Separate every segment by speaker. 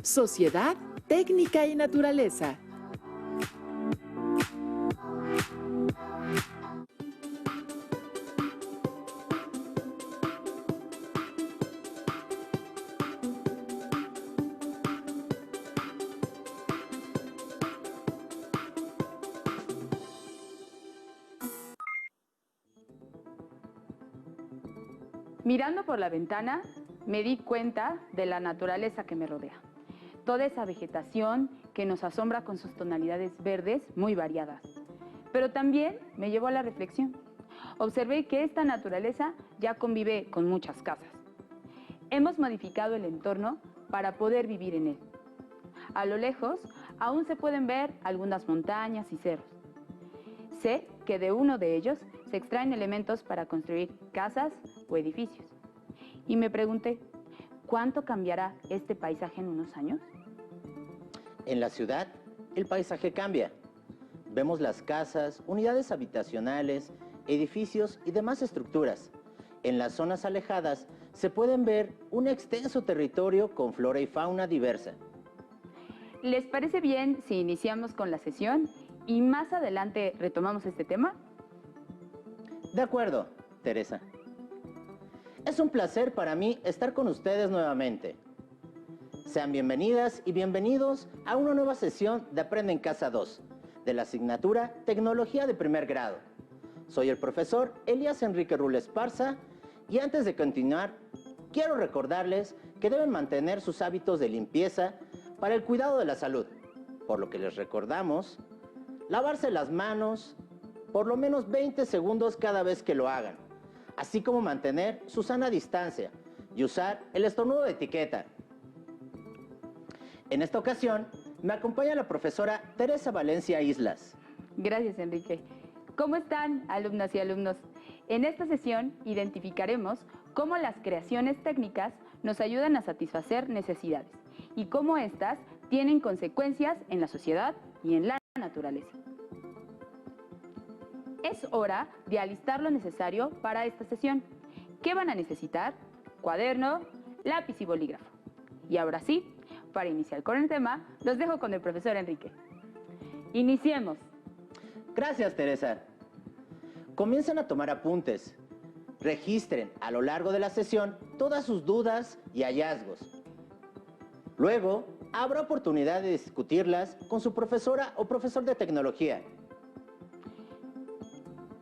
Speaker 1: Sociedad, técnica y naturaleza.
Speaker 2: Mirando por la ventana, me di cuenta de la naturaleza que me rodea. Toda esa vegetación que nos asombra con sus tonalidades verdes muy variadas. Pero también me llevó a la reflexión. Observé que esta naturaleza ya convive con muchas casas. Hemos modificado el entorno para poder vivir en él. A lo lejos, aún se pueden ver algunas montañas y cerros. Sé que de uno de ellos se extraen elementos para construir casas o edificios. Y me pregunté, ¿cuánto cambiará este paisaje en unos años?
Speaker 3: En la ciudad, el paisaje cambia. Vemos las casas, unidades habitacionales, edificios y demás estructuras. En las zonas alejadas se pueden ver un extenso territorio con flora y fauna diversa.
Speaker 2: ¿Les parece bien si iniciamos con la sesión y más adelante retomamos este tema?
Speaker 3: De acuerdo, Teresa. Es un placer para mí estar con ustedes nuevamente. Sean bienvenidas y bienvenidos a una nueva sesión de Aprende en Casa 2, de la asignatura Tecnología de Primer Grado. Soy el profesor Elías Enrique Rull Esparza y antes de continuar, quiero recordarles que deben mantener sus hábitos de limpieza para el cuidado de la salud, por lo que les recordamos lavarse las manos por lo menos 20 segundos cada vez que lo hagan, así como mantener su sana distancia y usar el estornudo de etiqueta. En esta ocasión, me acompaña la profesora Teresa Valencia Islas.
Speaker 2: Gracias, Enrique. ¿Cómo están, alumnas y alumnos? En esta sesión identificaremos cómo las creaciones técnicas nos ayudan a satisfacer necesidades y cómo éstas tienen consecuencias en la sociedad y en la naturaleza. Es hora de alistar lo necesario para esta sesión. ¿Qué van a necesitar? Cuaderno, lápiz y bolígrafo. Y ahora sí, para iniciar con el tema, los dejo con el profesor Enrique. Iniciemos.
Speaker 3: Gracias, Teresa. Comiencen a tomar apuntes. Registren a lo largo de la sesión todas sus dudas y hallazgos. Luego, habrá oportunidad de discutirlas con su profesora o profesor de tecnología.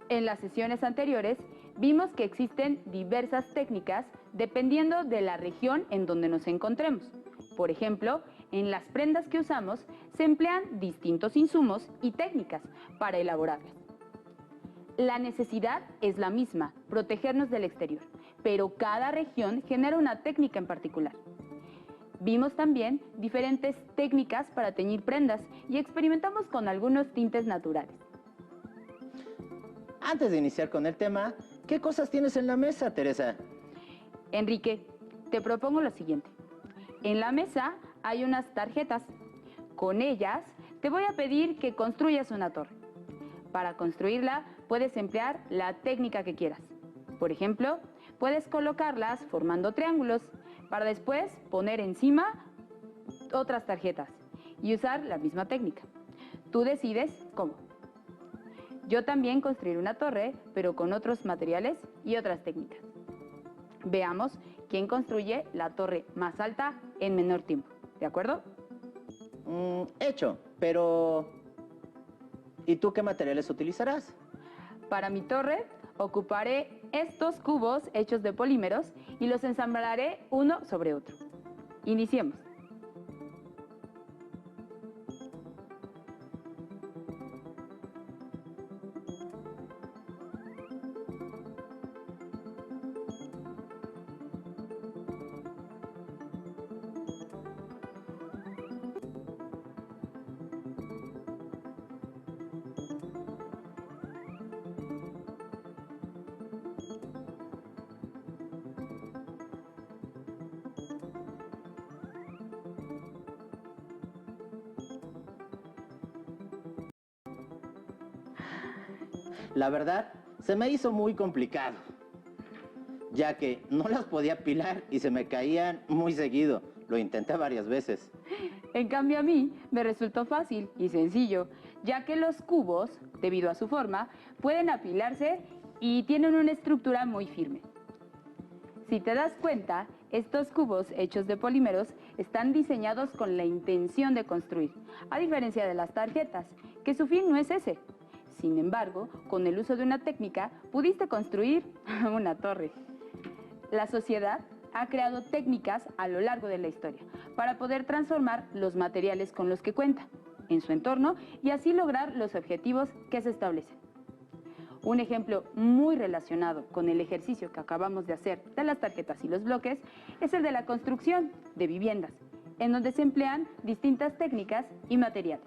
Speaker 2: En las sesiones anteriores, vimos que existen diversas técnicas dependiendo de la región en donde nos encontremos. Por ejemplo, en las prendas que usamos se emplean distintos insumos y técnicas para elaborarlas. La necesidad es la misma, protegernos del exterior, pero cada región genera una técnica en particular. Vimos también diferentes técnicas para teñir prendas y experimentamos con algunos tintes naturales.
Speaker 3: Antes de iniciar con el tema, ¿qué cosas tienes en la mesa, Teresa?
Speaker 2: Enrique, te propongo lo siguiente. En la mesa hay unas tarjetas. Con ellas te voy a pedir que construyas una torre. Para construirla puedes emplear la técnica que quieras. Por ejemplo, puedes colocarlas formando triángulos para después poner encima otras tarjetas y usar la misma técnica. Tú decides cómo. Yo también construiré una torre, pero con otros materiales y otras técnicas. Veamos quién construye la torre más alta en menor tiempo. ¿De acuerdo?
Speaker 3: Hecho, pero ¿y tú qué materiales utilizarás?
Speaker 2: Para mi torre ocuparé estos cubos hechos de polímeros y los ensamblaré uno sobre otro. Iniciemos.
Speaker 3: La verdad, se me hizo muy complicado, ya que no las podía apilar y se me caían muy seguido, Lo intenté varias veces.
Speaker 2: En cambio a mí me resultó fácil y sencillo, ya que los cubos, debido a su forma, pueden apilarse y tienen una estructura muy firme. Si te das cuenta, estos cubos hechos de polímeros están diseñados con la intención de construir, a diferencia de las tarjetas, que su fin no es ese. Sin embargo, con el uso de una técnica, pudiste construir una torre. La sociedad ha creado técnicas a lo largo de la historia para poder transformar los materiales con los que cuenta en su entorno y así lograr los objetivos que se establecen. Un ejemplo muy relacionado con el ejercicio que acabamos de hacer de las tarjetas y los bloques es el de la construcción de viviendas, en donde se emplean distintas técnicas y materiales.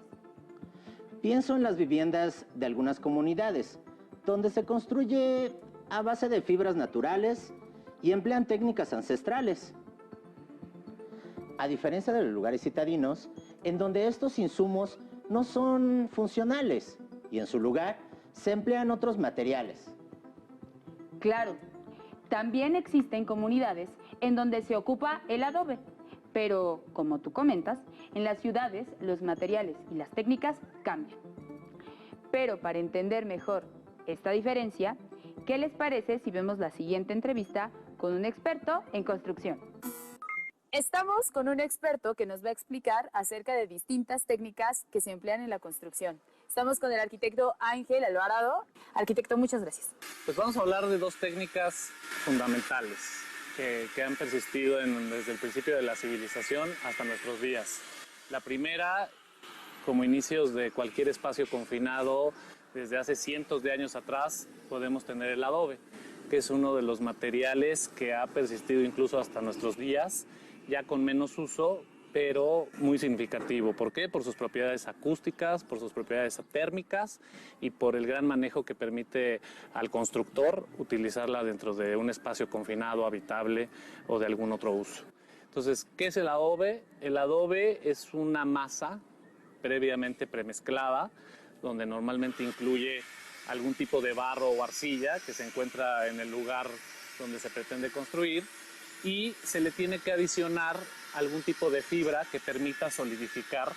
Speaker 3: Pienso en las viviendas de algunas comunidades, donde se construye a base de fibras naturales y emplean técnicas ancestrales. A diferencia de los lugares citadinos, en donde estos insumos no son funcionales y en su lugar se emplean otros materiales.
Speaker 2: Claro, también existen comunidades en donde se ocupa el adobe, pero como tú comentas, en las ciudades los materiales y las técnicas cambian. Pero para entender mejor esta diferencia, ¿qué les parece si vemos la siguiente entrevista con un experto en construcción? Estamos con un experto que nos va a explicar acerca de distintas técnicas que se emplean en la construcción. Estamos con el arquitecto Ángel Alvarado. Arquitecto, muchas gracias.
Speaker 4: Pues vamos a hablar de dos técnicas fundamentales que han persistido desde el principio de la civilización hasta nuestros días. La primera, como inicios de cualquier espacio confinado, desde hace cientos de años atrás, podemos tener el adobe, que es uno de los materiales que ha persistido incluso hasta nuestros días, ya con menos uso, pero muy significativo. ¿Por qué? Por sus propiedades acústicas, por sus propiedades térmicas y por el gran manejo que permite al constructor utilizarla dentro de un espacio confinado, habitable o de algún otro uso. Entonces, ¿qué es el adobe? El adobe es una masa previamente premezclada, donde normalmente incluye algún tipo de barro o arcilla que se encuentra en el lugar donde se pretende construir, y se le tiene que adicionar algún tipo de fibra que permita solidificar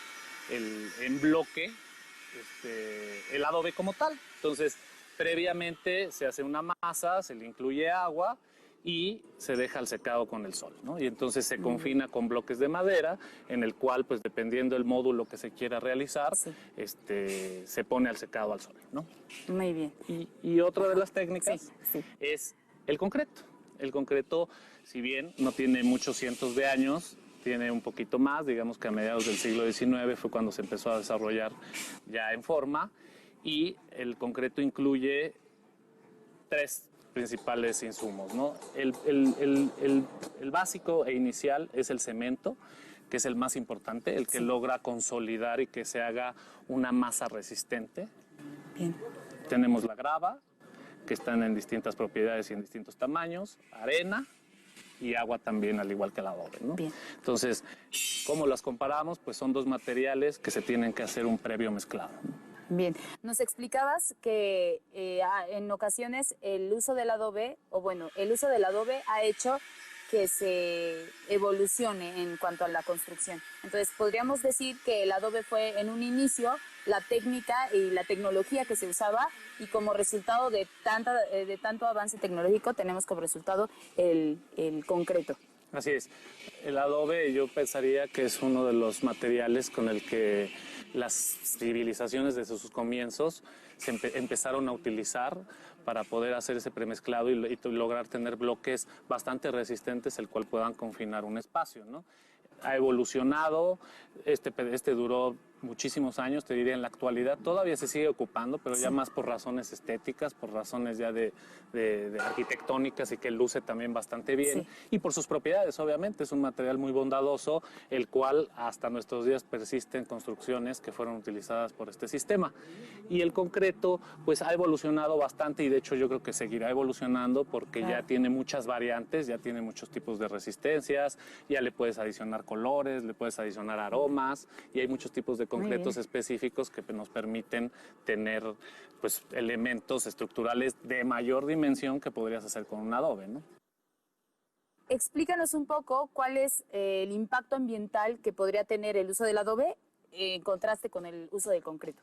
Speaker 4: en bloque el adobe como tal. Entonces, previamente se hace una masa, se le incluye agua y se deja al secado con el sol, ¿no? Y entonces se confina con bloques de madera, en el cual, pues dependiendo del módulo que se quiera realizar, sí, se pone al secado al sol, ¿no?
Speaker 2: Muy bien.
Speaker 4: Y otra de las técnicas
Speaker 2: sí.
Speaker 4: es el concreto. El concreto, si bien no tiene muchos cientos de años, tiene un poquito más, digamos que a mediados del siglo XIX fue cuando se empezó a desarrollar ya en forma, y el concreto incluye tres principales insumos, ¿no? El básico e inicial es el cemento, que es el más importante, el que logra consolidar y que se haga una masa resistente.
Speaker 2: Bien.
Speaker 4: Tenemos la grava, que están en distintas propiedades y en distintos tamaños, arena y agua también, al igual que el adobe, ¿no?
Speaker 2: Bien.
Speaker 4: Entonces, ¿cómo las comparamos? Pues son dos materiales que se tienen que hacer un previo mezclado, ¿no?
Speaker 2: Bien, nos explicabas que en ocasiones el uso del adobe, el uso del adobe ha hecho que se evolucione en cuanto a la construcción. Entonces, podríamos decir que el adobe fue en un inicio la técnica y la tecnología que se usaba, y como resultado de tanto avance tecnológico tenemos como resultado el concreto.
Speaker 4: Así es. El adobe, yo pensaría que es uno de los materiales con el que las civilizaciones desde sus comienzos empezaron a utilizar para poder hacer ese premezclado y lograr tener bloques bastante resistentes, el cual puedan confinar un espacio, ¿no? Ha evolucionado, este duró muchísimos años, te diría. En la actualidad todavía se sigue ocupando, pero ya más por razones estéticas, por razones ya de arquitectónicas, y que luce también bastante bien, y por sus propiedades, obviamente. Es un material muy bondadoso, el cual hasta nuestros días persiste en construcciones que fueron utilizadas por este sistema. Y el concreto pues ha evolucionado bastante, y de hecho yo creo que seguirá evolucionando, porque ya tiene muchas variantes, ya tiene muchos tipos de resistencias, ya le puedes adicionar colores, le puedes adicionar aromas, y hay muchos tipos de concretos específicos que nos permiten tener pues elementos estructurales de mayor dimensión que podrías hacer con un adobe, ¿no?
Speaker 2: Explícanos un poco cuál es el impacto ambiental que podría tener el uso del adobe en contraste con el uso del concreto.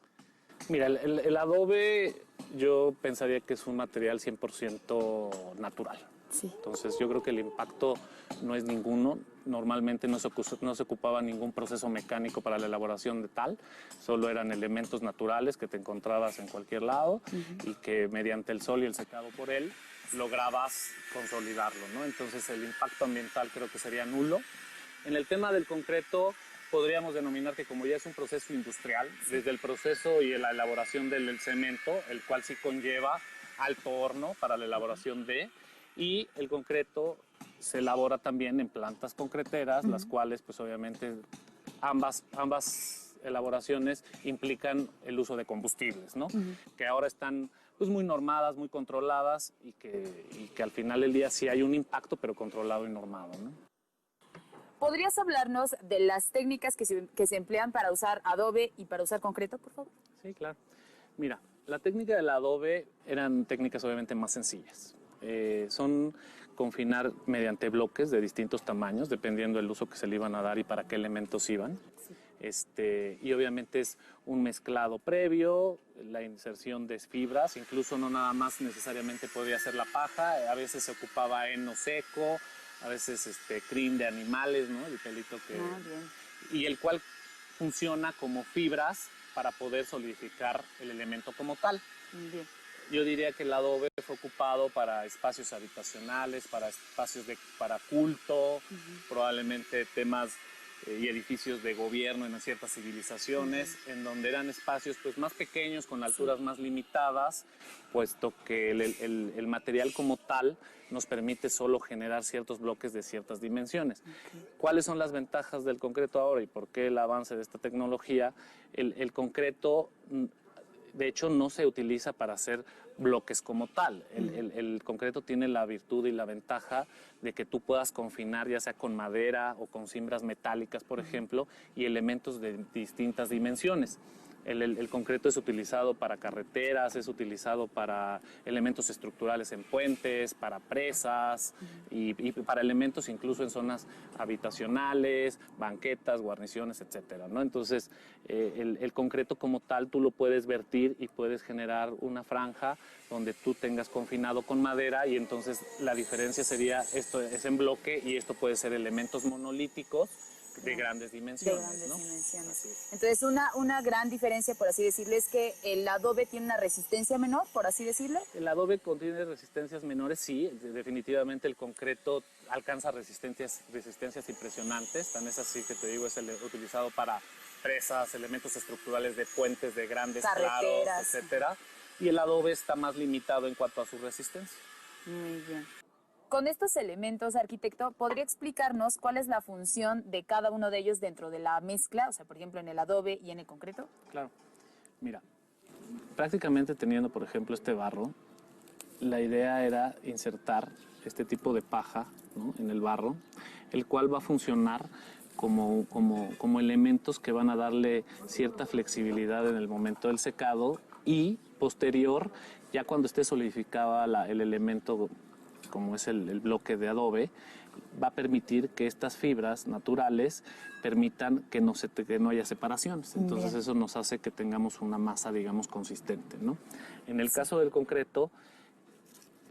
Speaker 4: Mira, el adobe yo pensaría que es un material 100% natural.
Speaker 2: Sí.
Speaker 4: Entonces yo creo que el impacto no es ninguno. Normalmente no se ocupaba ningún proceso mecánico para la elaboración de tal, solo eran elementos naturales que te encontrabas en cualquier lado y que mediante el sol y el secado por él lograbas consolidarlo, ¿no? Entonces el impacto ambiental creo que sería nulo. En el tema del concreto podríamos denominar que como ya es un proceso industrial, desde el proceso y la elaboración del cemento, el cual sí conlleva alto horno para la elaboración de, y el concreto se elabora también en plantas concreteras, las cuales pues obviamente ambas elaboraciones implican el uso de combustibles, ¿no? Que ahora están pues muy normadas, muy controladas y que al final del día sí hay un impacto, pero controlado y normado, ¿no?
Speaker 2: ¿Podrías hablarnos de las técnicas que se emplean para usar adobe y para usar concreto, por favor?
Speaker 4: Sí, claro. Mira, la técnica del adobe eran técnicas obviamente más sencillas. Son confinar mediante bloques de distintos tamaños, dependiendo del uso que se le iban a dar y para qué elementos iban. Sí. Y obviamente es un mezclado previo, la inserción de fibras, incluso no nada más necesariamente podía ser la paja, a veces se ocupaba heno seco, a veces crin de animales, ¿no? El pelito que...
Speaker 2: bien.
Speaker 4: Y el cual funciona como fibras para poder solidificar el elemento como tal.
Speaker 2: Bien.
Speaker 4: Yo diría que el adobe fue ocupado para espacios habitacionales, para espacios para culto, probablemente temas y edificios de gobierno en ciertas civilizaciones, en donde eran espacios pues más pequeños, con alturas más limitadas, puesto que el material como tal nos permite solo generar ciertos bloques de ciertas dimensiones. ¿Cuáles son las ventajas del concreto ahora y por qué el avance de esta tecnología? El concreto, de hecho, no se utiliza para hacer bloques como tal. El concreto tiene la virtud y la ventaja de que tú puedas confinar, ya sea con madera o con cimbras metálicas, por ejemplo, y elementos de distintas dimensiones. El concreto es utilizado para carreteras, es utilizado para elementos estructurales en puentes, para presas y para elementos incluso en zonas habitacionales, banquetas, guarniciones, etcétera, ¿no? Entonces, el concreto como tal tú lo puedes vertir y puedes generar una franja donde tú tengas confinado con madera y entonces la diferencia sería esto es en bloque y esto puede ser elementos monolíticos de grandes dimensiones.
Speaker 2: De grandes
Speaker 4: ¿no?
Speaker 2: dimensiones. Entonces, una gran diferencia, por así decirlo, es que el adobe tiene una resistencia menor, por así decirlo.
Speaker 4: El adobe contiene resistencias menores, sí, definitivamente el concreto alcanza resistencias impresionantes, tan es así que te digo, es utilizado para presas, elementos estructurales de puentes de grandes
Speaker 2: carreteras,
Speaker 4: claros, etcétera, y el adobe está más limitado en cuanto a su resistencia.
Speaker 2: Muy bien. Con estos elementos, arquitecto, ¿podría explicarnos cuál es la función de cada uno de ellos dentro de la mezcla? O sea, por ejemplo, en el adobe y en el concreto.
Speaker 4: Claro. Mira, prácticamente teniendo, por ejemplo, este barro, la idea era insertar este tipo de paja, ¿no?, en el barro, el cual va a funcionar como elementos que van a darle cierta flexibilidad en el momento del secado y posterior, ya cuando esté solidificado el elemento como es el bloque de adobe, va a permitir que estas fibras naturales permitan que no haya separaciones. Entonces eso nos hace que tengamos una masa, digamos, consistente, ¿no? En el caso del concreto,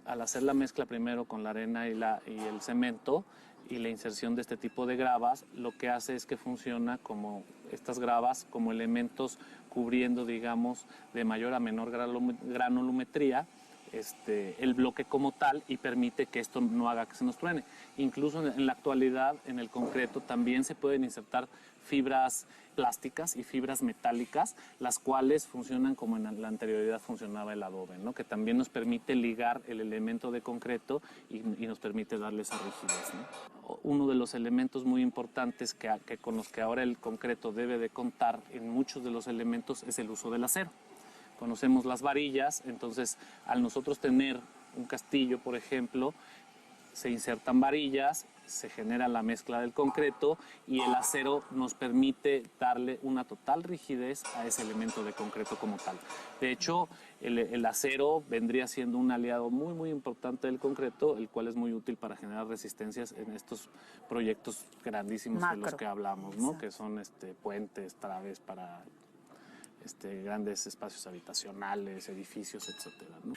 Speaker 4: al hacer la mezcla primero con la arena y el cemento y la inserción de este tipo de gravas, lo que hace es que funciona como estas gravas como elementos cubriendo, digamos, de mayor a menor granulometría el bloque como tal y permite que esto no haga que se nos truene. Incluso en la actualidad, en el concreto, también se pueden insertar fibras plásticas y fibras metálicas, las cuales funcionan como en la anterioridad funcionaba el adobe, ¿no?, que también nos permite ligar el elemento de concreto y nos permite darle esa rigidez, ¿no? Uno de los elementos muy importantes con los que ahora el concreto debe de contar en muchos de los elementos es el uso del acero. Conocemos las varillas, entonces al nosotros tener un castillo, por ejemplo, se insertan varillas, se genera la mezcla del concreto y el acero nos permite darle una total rigidez a ese elemento de concreto como tal. De hecho, el acero vendría siendo un aliado muy, muy importante del concreto, el cual es muy útil para generar resistencias en estos proyectos grandísimos de los que hablamos, ¿no? Que son puentes, traves para grandes espacios habitacionales, edificios, etcétera, ¿no?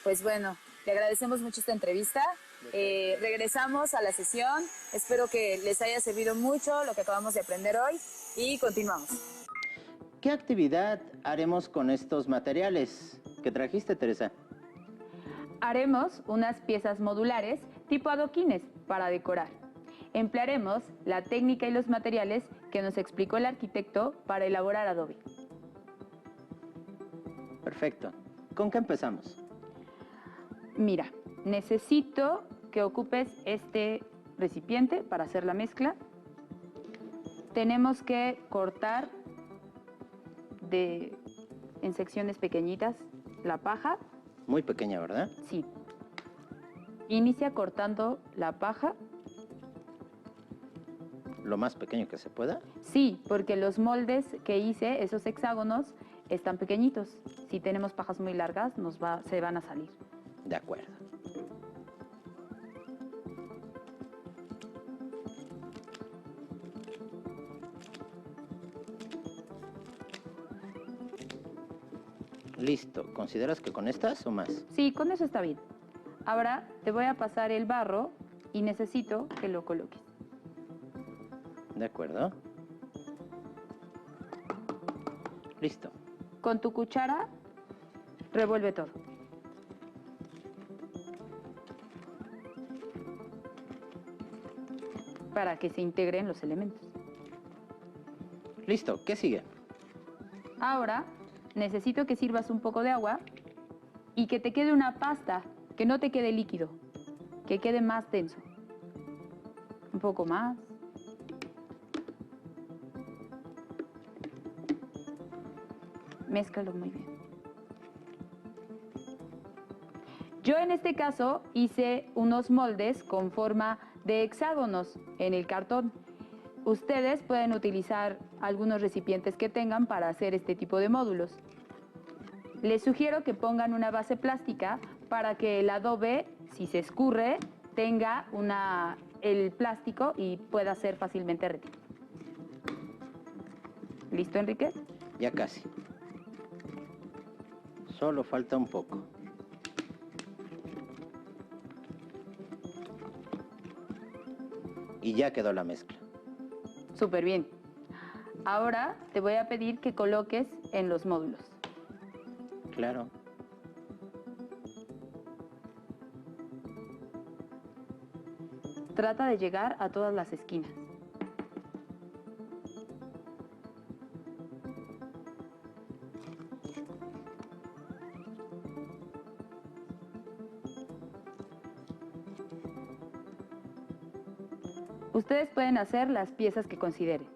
Speaker 5: Pues bueno, le agradecemos mucho esta entrevista. Regresamos a la sesión. Espero que les haya servido mucho lo que acabamos de aprender hoy y continuamos.
Speaker 3: ¿Qué actividad haremos con estos materiales que trajiste, Teresa?
Speaker 2: Haremos unas piezas modulares tipo adoquines para decorar. Emplearemos la técnica y los materiales que nos explicó el arquitecto para elaborar adobe.
Speaker 3: Perfecto. ¿Con qué empezamos?
Speaker 2: Mira, necesito que ocupes este recipiente para hacer la mezcla. Tenemos que cortar en secciones pequeñitas la paja.
Speaker 3: Muy pequeña, ¿verdad?
Speaker 2: Sí. Inicia cortando la paja.
Speaker 3: Lo más pequeño que se pueda.
Speaker 2: Sí, porque los moldes que hice, esos hexágonos, están pequeñitos. Si tenemos pajas muy largas, se van a salir.
Speaker 3: De acuerdo. Listo. ¿Consideras que con estas o más?
Speaker 2: Sí, con eso está bien. Ahora te voy a pasar el barro y necesito que lo coloques.
Speaker 3: De acuerdo. Listo.
Speaker 2: Con tu cuchara, revuelve todo. Para que se integren los elementos.
Speaker 3: Listo. ¿Qué sigue?
Speaker 2: Ahora necesito que sirvas un poco de agua y que te quede una pasta, que no te quede líquido, que quede más denso. Un poco más. Mézclalo muy bien. Yo en este caso hice unos moldes con forma de hexágonos en el cartón. Ustedes pueden utilizar algunos recipientes que tengan para hacer este tipo de módulos. Les sugiero que pongan una base plástica para que el adobe, si se escurre, tenga el plástico y pueda ser fácilmente retirado. ¿Listo, Enrique?
Speaker 3: Ya casi. Solo falta un poco. Y ya quedó la mezcla.
Speaker 2: Súper bien. Ahora te voy a pedir que coloques en los módulos.
Speaker 3: Claro.
Speaker 2: Trata de llegar a todas las esquinas. Ustedes pueden hacer las piezas que consideren.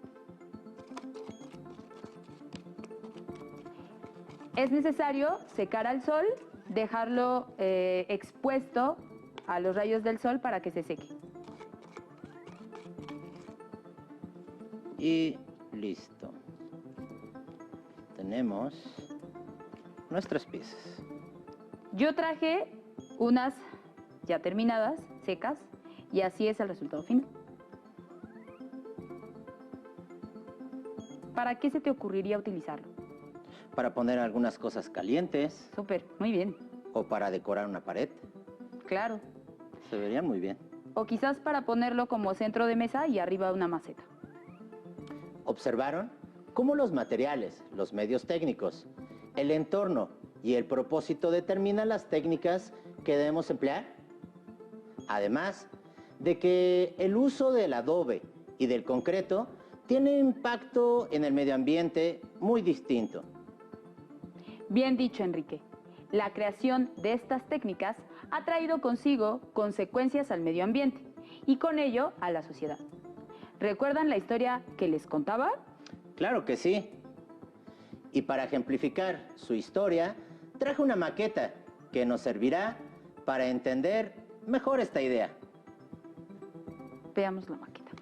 Speaker 2: Es necesario secar al sol, dejarlo expuesto a los rayos del sol para que se seque.
Speaker 3: Y listo. Tenemos nuestras piezas.
Speaker 2: Yo traje unas ya terminadas, secas, y así es el resultado final. ¿Para qué se te ocurriría utilizarlo?
Speaker 3: Para poner algunas cosas calientes
Speaker 2: Súper, muy bien,
Speaker 3: o para decorar una pared.
Speaker 2: claro.
Speaker 3: Se verían muy bien.
Speaker 2: O quizás para ponerlo como centro de mesa y arriba una maceta.
Speaker 3: ¿Observaron cómo los materiales, los medios técnicos, el entorno y el propósito determinan las técnicas que debemos emplear? Además de que el uso del adobe y del concreto tiene impacto en el medio ambiente muy distinto.
Speaker 2: Bien dicho, Enrique. La creación de estas técnicas ha traído consigo consecuencias al medio ambiente y con ello a la sociedad. ¿Recuerdan la historia que les contaba?
Speaker 3: Claro que sí. Y para ejemplificar su historia, traje una maqueta que nos servirá para entender mejor esta idea.
Speaker 2: Veamos la maqueta.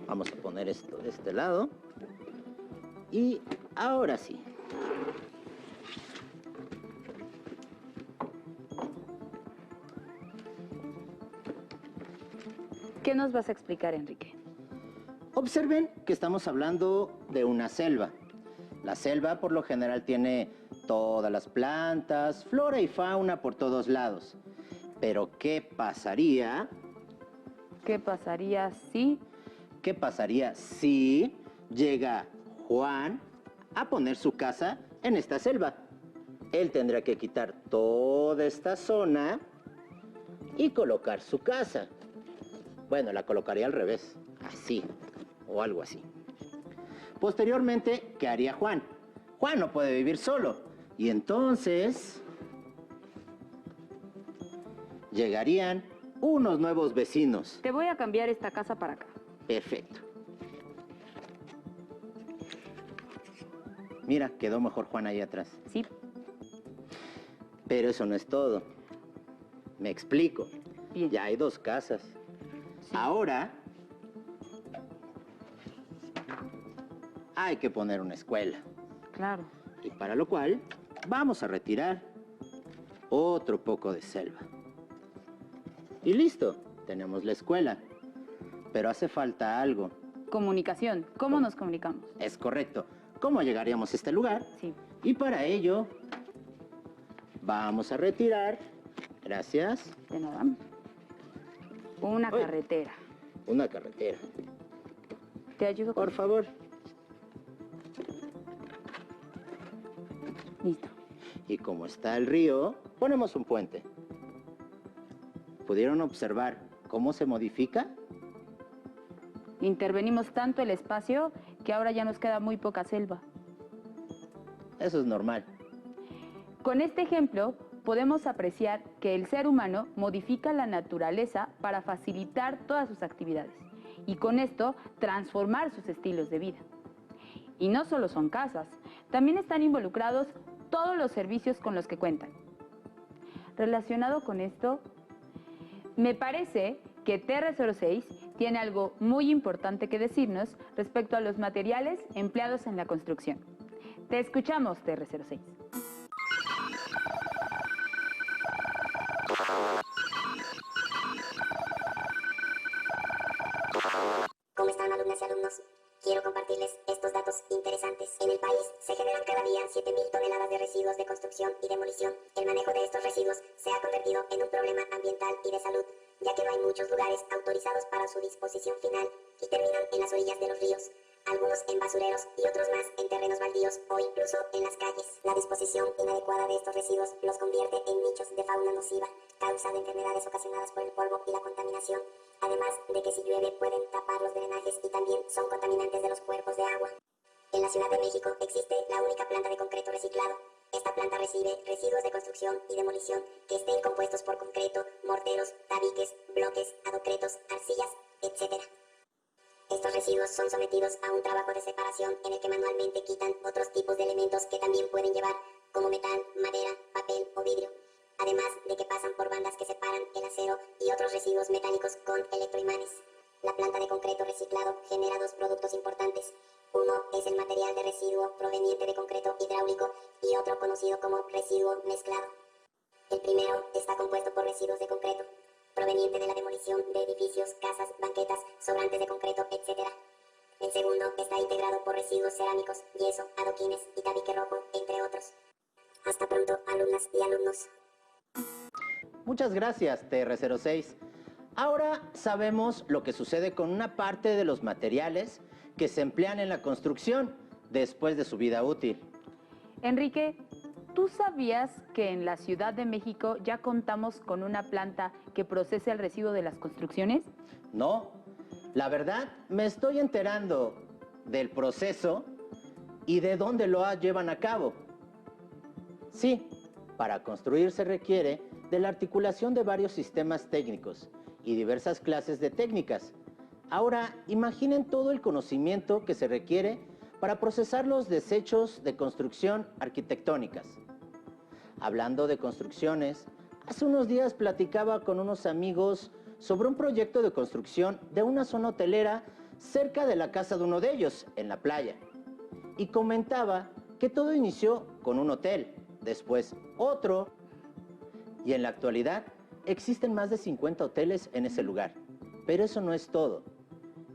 Speaker 3: Vamos a poner esto de este lado. Y ahora sí.
Speaker 2: ¿Qué nos vas a explicar, Enrique?
Speaker 3: Observen que estamos hablando de una selva. La selva por lo general tiene todas las plantas, flora y fauna por todos lados. Pero ¿qué pasaría?
Speaker 2: ¿Qué pasaría si...
Speaker 3: ¿Qué pasaría si llega Juan a poner su casa en esta selva? Él tendrá que quitar toda esta zona y colocar su casa. Bueno, la colocaría al revés, así, o algo así. Posteriormente, ¿qué haría Juan? Juan no puede vivir solo. Y entonces llegarían unos nuevos vecinos.
Speaker 2: Te voy a cambiar esta casa para acá.
Speaker 3: Perfecto. Mira, quedó mejor Juan ahí atrás.
Speaker 2: Sí.
Speaker 3: Pero eso no es todo. Me explico.
Speaker 2: Bien.
Speaker 3: Ya hay dos casas.
Speaker 2: Sí.
Speaker 3: Ahora hay que poner una escuela.
Speaker 2: Claro.
Speaker 3: Y para lo cual vamos a retirar otro poco de selva. Y listo, tenemos la escuela. Pero hace falta algo.
Speaker 2: Comunicación. ¿Cómo nos comunicamos?
Speaker 3: Es correcto. ¿Cómo llegaríamos a este lugar?
Speaker 2: Sí.
Speaker 3: Y para ello vamos a retirar, gracias,
Speaker 2: De nada. Una
Speaker 3: Uy.
Speaker 2: carretera.
Speaker 3: una carretera.
Speaker 2: ¿Te ayudo con
Speaker 3: Por favor.
Speaker 2: Listo.
Speaker 3: Y como está el río, ponemos un puente. ¿Pudieron observar cómo se modifica?
Speaker 2: Intervenimos tanto el espacio que ahora ya nos queda muy poca selva.
Speaker 3: Eso es normal.
Speaker 2: Con este ejemplo, podemos apreciar que el ser humano modifica la naturaleza para facilitar todas sus actividades y con esto transformar sus estilos de vida. Y no solo son casas, también están involucrados todos los servicios con los que cuentan. Relacionado con esto, me parece que TR06 tiene algo muy importante que decirnos respecto a los materiales empleados en la construcción. Te escuchamos, TR06.
Speaker 6: ¿Cómo están, alumnas y alumnos? Quiero compartirles estos datos interesantes. En el país se generan cada día 7.000 toneladas de residuos de construcción y demolición. El manejo de estos residuos se ha convertido en un problema ambiental y de salud, ya que no hay muchos lugares autorizados para su disposición final y terminan en las orillas de los ríos, algunos en basureros y otros más en terrenos baldíos o incluso en las calles. La disposición inadecuada de estos residuos los convierte en nichos de fauna nociva, causando enfermedades ocasionadas por el polvo y la contaminación, además de que si llueve pueden tapar los drenajes y también son contaminantes de los cuerpos de agua. En la Ciudad de México existe la única planta de concreto reciclado. Esta planta recibe residuos de construcción y demolición que estén compuestos por concreto, morteros, tabiques, bloques, adocretos, arcillas, etc. Estos residuos son sometidos a un trabajo de separación en el que manualmente quitan otros tipos de elementos que también pueden llevar, como metal, madera, papel o vidrio. Además de que pasan por bandas que separan el acero y otros residuos metálicos con electroimanes. La planta de concreto reciclado genera dos productos importantes. Uno es el material de residuo proveniente de concreto hidráulico y otro conocido como residuo mezclado. El primero está compuesto por residuos de concreto, proveniente de la demolición de edificios, casas, banquetas, sobrantes de concreto, etc. El segundo está integrado por residuos cerámicos, yeso, adoquines y tabique rojo, entre otros. Hasta pronto, alumnas y alumnos.
Speaker 3: Muchas gracias, TR06. Ahora sabemos lo que sucede con una parte de los materiales que se emplean en la construcción después de su vida útil.
Speaker 2: Enrique, ¿tú sabías que en la Ciudad de México ya contamos con una planta que procesa el residuo de las construcciones?
Speaker 3: No, la verdad me estoy enterando del proceso y de dónde lo llevan a cabo. Sí, para construir se requiere de la articulación de varios sistemas técnicos y diversas clases de técnicas. Ahora, imaginen todo el conocimiento que se requiere para procesar los desechos de construcción arquitectónicas. Hablando de construcciones, hace unos días platicaba con unos amigos sobre un proyecto de construcción de una zona hotelera cerca de la casa de uno de ellos, en la playa. Y comentaba que todo inició con un hotel, después otro, y en la actualidad existen más de 50 hoteles en ese lugar. Pero eso no es todo,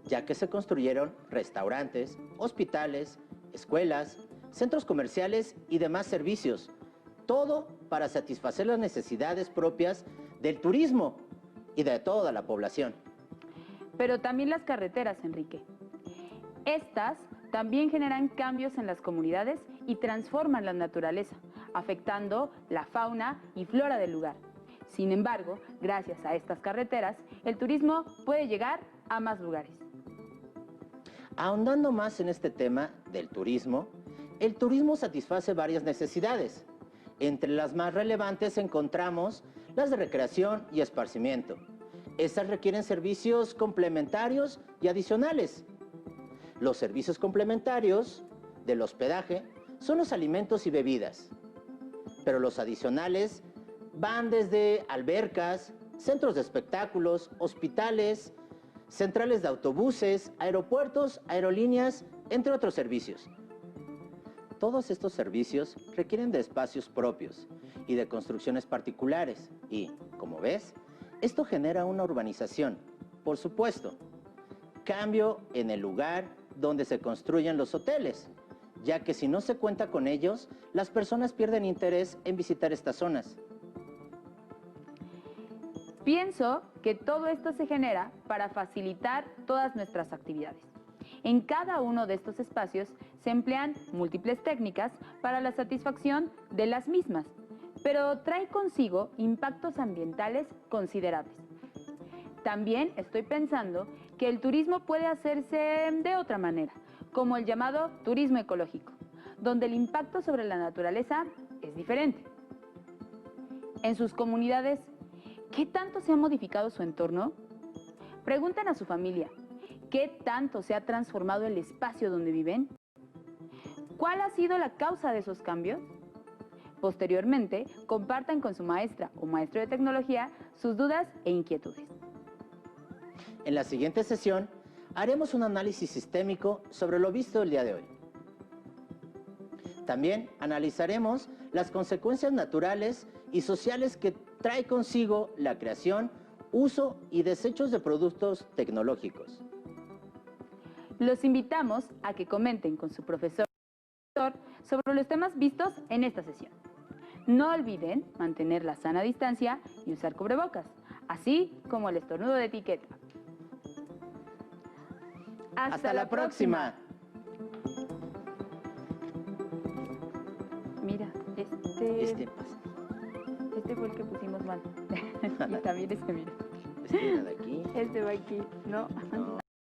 Speaker 3: ya que se construyeron restaurantes, hospitales, escuelas, centros comerciales y demás servicios. Todo para satisfacer las necesidades propias del turismo y de toda la población.
Speaker 2: Pero también las carreteras, Enrique. Estas también generan cambios en las comunidades y transforman la naturaleza, afectando la fauna y flora del lugar. Sin embargo, gracias a estas carreteras, el turismo puede llegar a más lugares.
Speaker 3: Ahondando más en este tema del turismo, el turismo satisface varias necesidades. Entre las más relevantes encontramos las de recreación y esparcimiento. Estas requieren servicios complementarios y adicionales. Los servicios complementarios del hospedaje son los alimentos y bebidas, pero los adicionales van desde albercas, centros de espectáculos, hospitales, centrales de autobuses, aeropuertos, aerolíneas, entre otros servicios. Todos estos servicios requieren de espacios propios y de construcciones particulares y, como ves, esto genera una urbanización. Por supuesto, cambio en el lugar donde se construyen los hoteles, ya que si no se cuenta con ellos, las personas pierden interés en visitar estas zonas.
Speaker 2: Pienso que todo esto se genera para facilitar todas nuestras actividades. En cada uno de estos espacios se emplean múltiples técnicas para la satisfacción de las mismas, pero trae consigo impactos ambientales considerables. También estoy pensando que el turismo puede hacerse de otra manera, como el llamado turismo ecológico, donde el impacto sobre la naturaleza es diferente. En sus comunidades, ¿qué tanto se ha modificado su entorno? Pregunten a su familia, ¿qué tanto se ha transformado el espacio donde viven? ¿Cuál ha sido la causa de esos cambios? Posteriormente, compartan con su maestra o maestro de tecnología sus dudas e inquietudes.
Speaker 3: En la siguiente sesión, haremos un análisis sistémico sobre lo visto el día de hoy. También analizaremos las consecuencias naturales y sociales que trae consigo la creación, uso y desechos de productos tecnológicos.
Speaker 2: Los invitamos a que comenten con su profesor sobre los temas vistos en esta sesión. No olviden mantener la sana distancia y usar cubrebocas, así como el estornudo de etiqueta.
Speaker 3: ¡Hasta la próxima!
Speaker 2: Mira, este fue el que pusimos mal. Y también mira.
Speaker 3: Este de aquí.
Speaker 2: Este va aquí, ¿no?
Speaker 3: No.